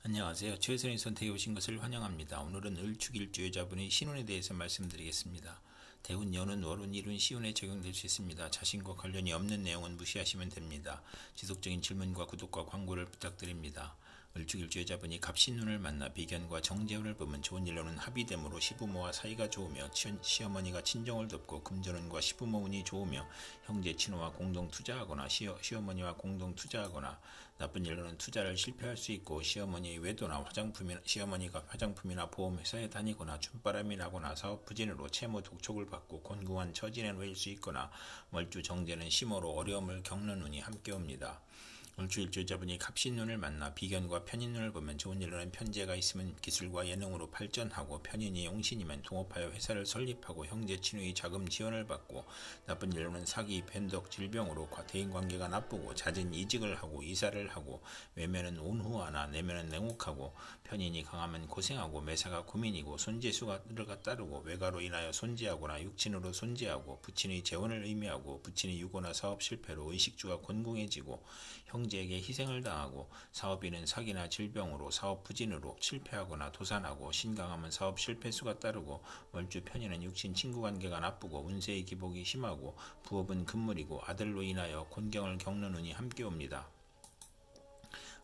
안녕하세요. 최선의 선택에 오신 것을 환영합니다. 오늘은 을축일주여자분의 신운에 대해서 말씀드리겠습니다. 대운, 연운, 월운, 일운, 시운에 적용될 수 있습니다. 자신과 관련이 없는 내용은 무시하시면 됩니다. 지속적인 질문과 구독과 광고를 부탁드립니다. 을축일주여자분이 갑신운을 만나 비견과 정재운을 보면 좋은 일로는 합의됨으로 시부모와 사이가 좋으며 시어머니가 친정을 돕고 금전운과 시부모 운이 좋으며 형제 친호와 공동 투자하거나 시어머니와 공동 투자하거나 나쁜 일로는 투자를 실패할 수 있고 시어머니의 외도나 시어머니가 화장품이나 보험회사에 다니거나 춤바람이 나거나 사업 부진으로 채무 독촉을 받고 곤궁한 처지에 놓일 수 있거나 월주 정제는 심호로 어려움을 겪는 운이 함께 옵니다. 을축일주여자분이 갑신운을 만나 비견과 편인운을 보면 좋은 일로는 편재가 있으면 기술과 예능으로 발전하고 편인이 용신이면 동업하여 회사를 설립하고 형제 친구의 자금 지원을 받고 나쁜 일로는 사기, 변덕, 질병으로 대인관계가 나쁘고 잦은 이직을 하고 이사를 하고 외면은 온후하나 내면은 냉혹하고 편인이 강하면 고생하고 매사가 고민이고 손재수가 따르고 외가로 인하여 손재하거나 육친으로 손재하고 부친의 재혼을 의미하고 부친의 유고나 사업 실패로 의식주가 곤궁해지고 형제에게 희생을 당하고 사업인은 사기나 질병으로 사업 부진으로 실패하거나 도산하고 신강하면 사업 실패수가 따르고 월주 편인은 육신 친구관계가 나쁘고 운세의 기복이 심하고 부업은 금물이고 아들로 인하여 곤경을 겪는 운이 함께 옵니다.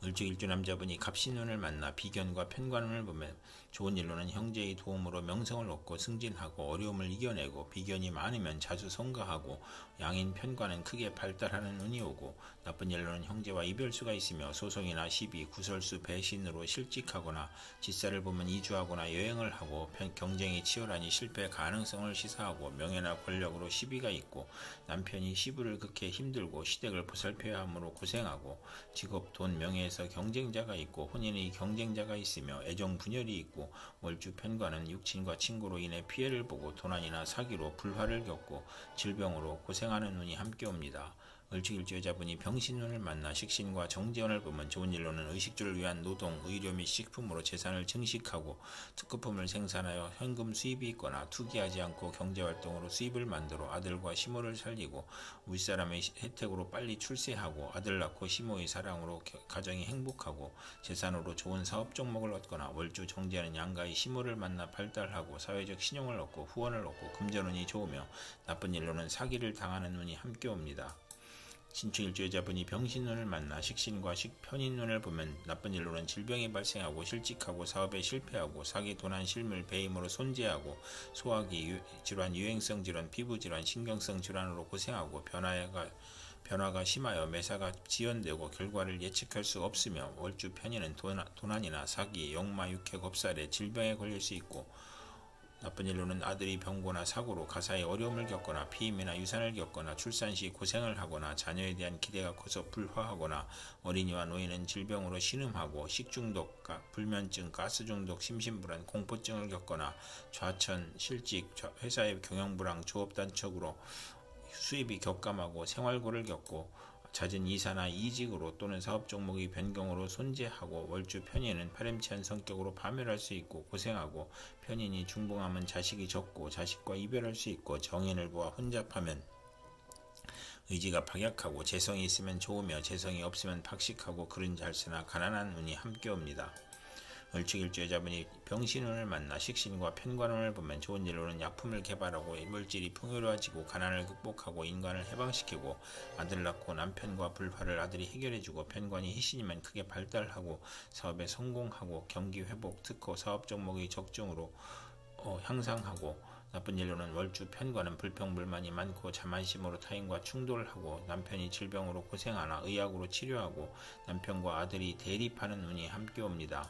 을축일주 남자분이 갑신운을 만나 비견과 편관운을 보면 좋은 일로는 형제의 도움으로 명성을 얻고 승진하고 어려움을 이겨내고 비견이 많으면 자주 성가하고 양인 편관은 크게 발달하는 운이 오고 나쁜 일로는 형제와 이별수가 있으며 소송이나 시비, 구설수, 배신으로 실직하거나 직사를 보면 이주하거나 여행을 하고 경쟁이 치열하니 실패 가능성을 시사하고 명예나 권력으로 시비가 있고 남편이 시부를 극해 힘들고 시댁을 보살펴야 하므로 고생하고 직업, 돈, 명예 에서 경쟁자가 있고 혼인의 경쟁자가 있으며 애정 분열이 있고 월주 편관은 육친과 친구로 인해 피해를 보고 도난이나 사기로 불화를 겪고 질병으로 고생하는 운이 함께 옵니다. 을축일주여자분이 병신운을 만나 식신과 정재운을 보면 좋은 일로는 의식주를 위한 노동, 의료 및 식품으로 재산을 증식하고 특급품을 생산하여 현금 수입이 있거나 투기하지 않고 경제활동으로 수입을 만들어 아들과 시모를 살리고 윗사람의 혜택으로 빨리 출세하고 아들 낳고 시모의 사랑으로 가정이 행복하고 재산으로 좋은 사업 종목을 얻거나 월주 정재는 양가의 시모를 만나 발달하고 사회적 신용을 얻고 후원을 얻고 금전운이 좋으며 나쁜 일로는 사기를 당하는 운이 함께 옵니다. 신축일주여자분이 병신운을 만나 식신과 편인운을 보면 나쁜 일로는 질병이 발생하고 실직하고 사업에 실패하고 사기, 도난, 실물, 배임으로 손재하고 소화기 질환, 유행성 질환, 피부질환, 신경성 질환으로 고생하고 변화가 심하여 매사가 지연되고 결과를 예측할 수 없으며 월주 편인은 도난이나 사기, 역마, 육해, 겁살에 질병에 걸릴 수 있고 나쁜 일로는 아들이 병고나 사고로 가사에 어려움을 겪거나 피임이나 유산을 겪거나 출산 시 고생을 하거나 자녀에 대한 기대가 커서 불화하거나 어린이와 노인은 질병으로 신음하고 식중독, 불면증, 가스중독, 심신불안, 공포증을 겪거나 좌천, 실직, 회사의 경영불황, 조업단척으로 수입이 격감하고 생활고를 겪고 잦은 이사나 이직으로 또는 사업 종목의 변경으로 손재하고 월주 편인은 파렴치한 성격으로 파멸할 수 있고 고생하고 편인이 중봉하면 자식이 적고 자식과 이별할 수 있고 정인을 보아 혼잡하면 의지가 박약하고 재성이 있으면 좋으며 재성이 없으면 박식하고 그른 잘세나 가난한 운이 함께 옵니다. 을축일주여자분이 병신운을 만나 식신과 편관운을 보면 좋은 일로는 약품을 개발하고 물질이 풍요로워지고 가난을 극복하고 인간을 해방시키고 아들 낳고 남편과 불화를 아들이 해결해주고 편관이 희신이면 크게 발달하고 사업에 성공하고 경기 회복, 특허, 사업 종목의 적중으로 향상하고 나쁜 일로는 월주 편관은 불평불만이 많고 자만심으로 타인과 충돌을 하고 남편이 질병으로 고생하나 의학으로 치료하고 남편과 아들이 대립하는 운이 함께 옵니다.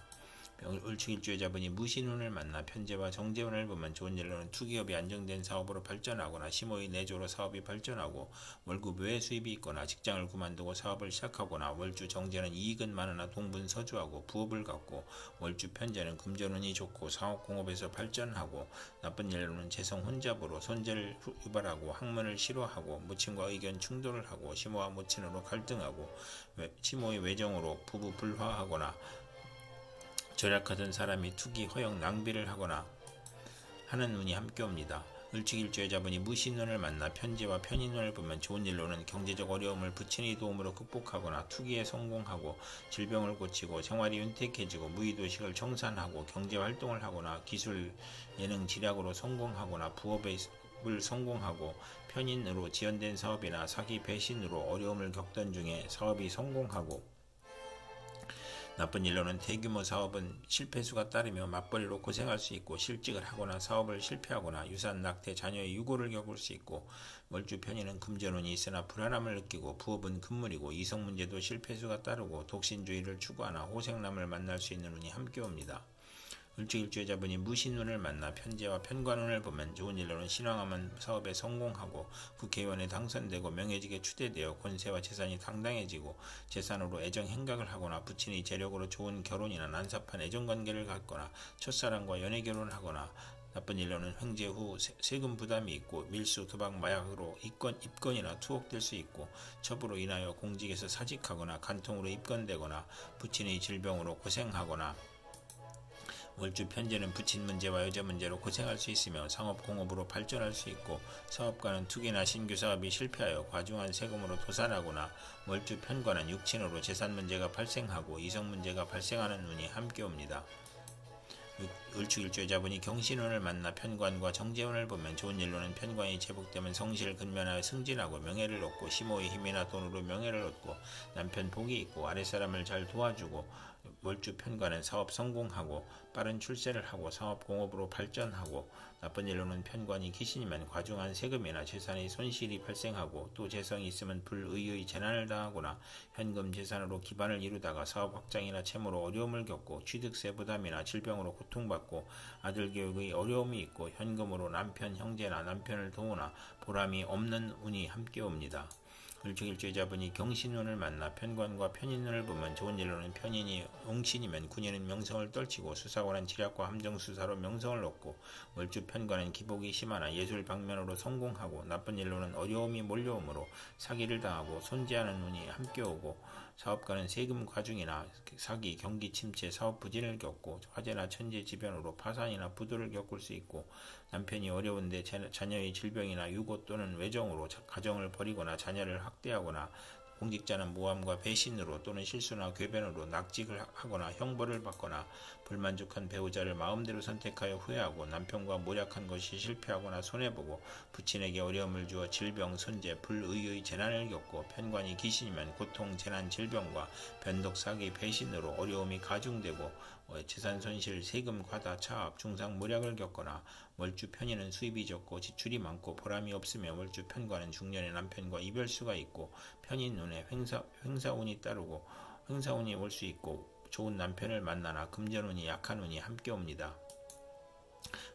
을축일주여자분이 무신운을 만나 편재와 정재운을 보면 좋은 일로는 투기업이 안정된 사업으로 발전하거나 시모의 내조로 사업이 발전하고 월급 외 수입이 있거나 직장을 그만두고 사업을 시작하거나 월주 정재는 이익은 많으나 동분서주하고 부업을 갖고 월주 편재는 금전운이 좋고 상업공업에서 발전하고 나쁜 일로는 재성 혼잡으로 손재를 유발하고 학문을 싫어하고 무친과 의견 충돌을 하고 시모와 무친으로 갈등하고 시모의 외정으로 부부 불화하거나 절약하던 사람이 투기, 허영, 낭비를 하거나 하는 운이 함께 옵니다. 을축일주여자분이 무신운을 만나 편제와 편인운을 보면 좋은 일로는 경제적 어려움을 부친의 도움으로 극복하거나 투기에 성공하고 질병을 고치고 생활이 윤택해지고 무의도식을 청산하고 경제활동을 하거나 기술, 예능, 지략으로 성공하거나 부업을 성공하고 편인으로 지연된 사업이나 사기, 배신으로 어려움을 겪던 중에 사업이 성공하고 나쁜 일로는 대규모 사업은 실패수가 따르며 맞벌이로 고생할 수 있고 실직을 하거나 사업을 실패하거나 유산, 낙태, 자녀의 유고를 겪을 수 있고 월주 편인은 금전운이 있으나 불안함을 느끼고 부업은 금물이고 이성 문제도 실패수가 따르고 독신주의를 추구하나 호생남을 만날 수 있는 운이 함께 옵니다. 을축일주여자분이 무신운을 만나 편제와 편관운을 보면 좋은 일로는 신앙하면 사업에 성공하고 국회의원에 당선되고 명예직에 추대되어 권세와 재산이 당당해지고 재산으로 애정 행각을 하거나 부친의 재력으로 좋은 결혼이나 난삽한 애정관계를 갖거나 첫사랑과 연애 결혼을 하거나 나쁜 일로는 횡재 후 세금 부담이 있고 밀수, 도박, 마약으로 입건이나 투옥될 수 있고 첩으로 인하여 공직에서 사직하거나 간통으로 입건되거나 부친의 질병으로 고생하거나 월주 편제는 부친 문제와 여자 문제로 고생할 수 있으며 상업 공업으로 발전할 수 있고 사업가는 투기나 신규 사업이 실패하여 과중한 세금으로 도산하거나 월주 편관은 육친으로 재산 문제가 발생하고 이성 문제가 발생하는 운이 함께 옵니다. 을축일주여자분이 경신운을 만나 편관과 정재운을 보면 좋은 일로는 편관이 제복되면 성실을 근면하여 승진하고 명예를 얻고 시모의 힘이나 돈으로 명예를 얻고 남편 복이 있고 아랫사람을 잘 도와주고 월주 편관은 사업 성공하고 빠른 출세를 하고 사업 공업으로 발전하고 나쁜 일로는 편관이 귀신이면 과중한 세금이나 재산의 손실이 발생하고 또 재성이 있으면 불의의 재난을 당하거나 현금 재산으로 기반을 이루다가 사업 확장이나 채무로 어려움을 겪고 취득세 부담이나 질병으로 고통받고 아들 교육의 어려움이 있고 현금으로 남편, 형제나 남편을 도우나 보람이 없는 운이 함께 옵니다. 을축일주여자분이 경신운을 만나 편관과 편인운을 보면 좋은 일로는 편인이 용신이면 군인은 명성을 떨치고 수사관은 지략과 함정수사로 명성을 얻고 월주 편관은 기복이 심하나 예술 방면으로 성공하고 나쁜 일로는 어려움이 몰려오므로 사기를 당하고 손재하는 운이 함께 오고 사업가는 세금 과중이나 사기, 경기 침체, 사업 부진을 겪고 화재나 천재지변으로 파산이나 부도를 겪을 수 있고 남편이 어려운데 자녀의 질병이나 유고 또는 외정으로 가정을 버리거나 자녀를 학대하거나 공직자는 모함과 배신으로 또는 실수나 궤변으로 낙직을 하거나 형벌을 받거나 불만족한 배우자를 마음대로 선택하여 후회하고 남편과 모략한 것이 실패하거나 손해보고 부친에게 어려움을 주어 질병, 손재, 불의의 재난을 겪고 편관이 귀신이면 고통, 재난, 질병과 변덕, 사기, 배신으로 어려움이 가중되고 재산 손실, 세금 과다, 차압, 중상, 모략을 겪거나 월주 편인은 수입이 적고 지출이 많고 보람이 없으며 월주 편관은 중년의 남편과 이별수가 있고 편인 눈에 횡사운이 따르고 횡사운이 올 수 있고 좋은 남편을 만나나 금전운이 약한 운이 함께 옵니다.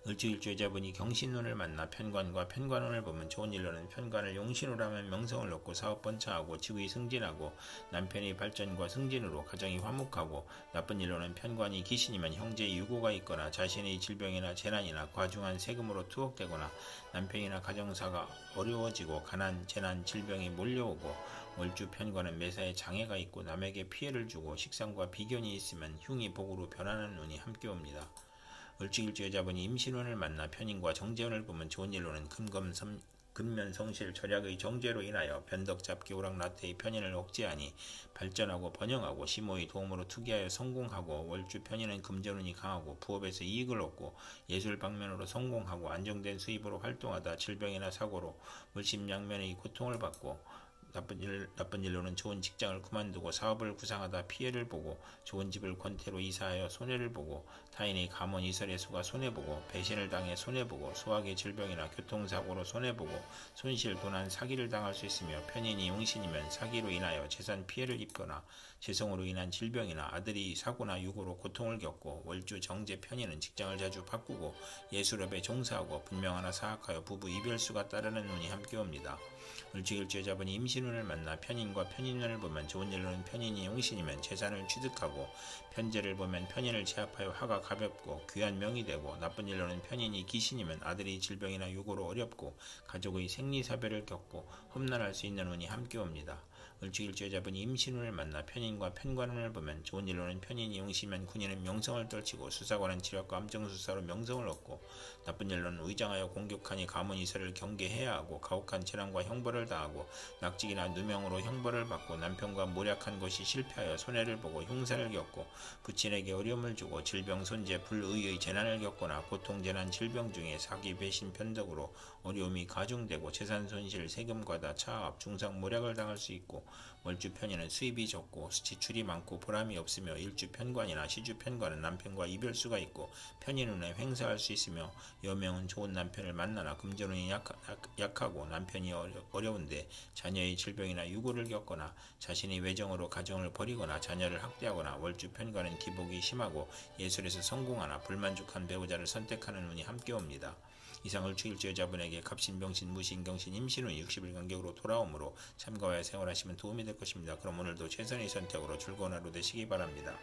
을축일주여자분이 경신운을 만나 편관과 편관운을 보면 좋은 일로는 편관을 용신으로 하면 명성을 얻고 사업 번창하고 직위 승진하고 남편의 발전과 승진으로 가정이 화목하고 나쁜 일로는 편관이 귀신이면 형제의 유고가 있거나 자신의 질병이나 재난이나 과중한 세금으로 투옥되거나 남편이나 가정사가 어려워지고 가난, 재난, 질병이 몰려오고 월주 편관은 매사에 장애가 있고 남에게 피해를 주고 식상과 비견이 있으면 흉이 복으로 변하는 운이 함께 옵니다. 을축일주여자분이 임신운을 만나 편인과 정재운을 보면 좋은 일로는 근면성실 절약의 정죄로 인하여 변덕, 잡기, 오락나태의 편인을 억제하니 발전하고 번영하고 시모의 도움으로 투기하여 성공하고 월주 편인은 금전운이 강하고 부업에서 이익을 얻고 예술 방면으로 성공하고 안정된 수입으로 활동하다 질병이나 사고로 물심양면의 고통을 받고 나쁜 일로는 좋은 직장을 그만두고 사업을 구상하다 피해를 보고 좋은 집을 권태로 이사하여 손해를 보고 타인의 감언 이설의 수가 손해보고 배신을 당해 손해보고 소학의 질병이나 교통사고로 손해보고 손실, 도난, 사기를 당할 수 있으며 편인이 용신이면 사기로 인하여 재산 피해를 입거나 재성으로 인한 질병이나 아들이 사고나 유고로 고통을 겪고 월주 정제 편인은 직장을 자주 바꾸고 예술업에 종사하고 분명하나 사악하여 부부 이별수가 따르는 운이 함께 옵니다. 을축일주여자분이 임신운을 만나 편인과 편인운을 보면 좋은 일로는 편인이 용신이면 재산을 취득하고 편제를 보면 편인을 제압하여 화가 가볍고 귀한 명이 되고 나쁜 일로는 편인이 귀신이면 아들이 질병이나 유고로 어렵고 가족의 생리사별을 겪고 험난할 수 있는 운이 함께 옵니다. 을축일주여자분이 임신운을 만나 편인과 편관운을 보면 좋은 일로는 편인이 용시면 군인은 명성을 떨치고 수사관은 지략과 함정수사로 명성을 얻고 나쁜 일로는 의장하여 공격하니 가문이설을 경계해야 하고 가혹한 재난과 형벌을 당하고 낙직이나 누명으로 형벌을 받고 남편과 모략한 것이 실패하여 손해를 보고 흉사를 겪고 부친에게 어려움을 주고 질병 손재 불의의 재난을 겪거나 고통 재난 질병 중에 사기 배신 편덕으로 어려움이 가중되고 재산 손실 세금 과다 차압 중상 모략을 당할 수 있고 월주 편인은 수입이 적고 지출이 많고 보람이 없으며 일주 편관이나 시주 편관은 남편과 이별수가 있고 편인운에 횡사할 수 있으며 여명은 좋은 남편을 만나나 금전운이 약하고 남편이 어려운데 자녀의 질병이나 유고를 겪거나 자신이 외정으로 가정을 버리거나 자녀를 학대하거나 월주 편관은 기복이 심하고 예술에서 성공하나 불만족한 배우자를 선택하는 운이 함께 옵니다. 이상 을축일주 여자분에게 갑신병신 무신경신 임신운이 60일 간격으로 돌아오므로 참고하여 생활하시면 도움이 될 것입니다. 그럼 오늘도 최선의 선택으로 즐거운 하루 되시기 바랍니다.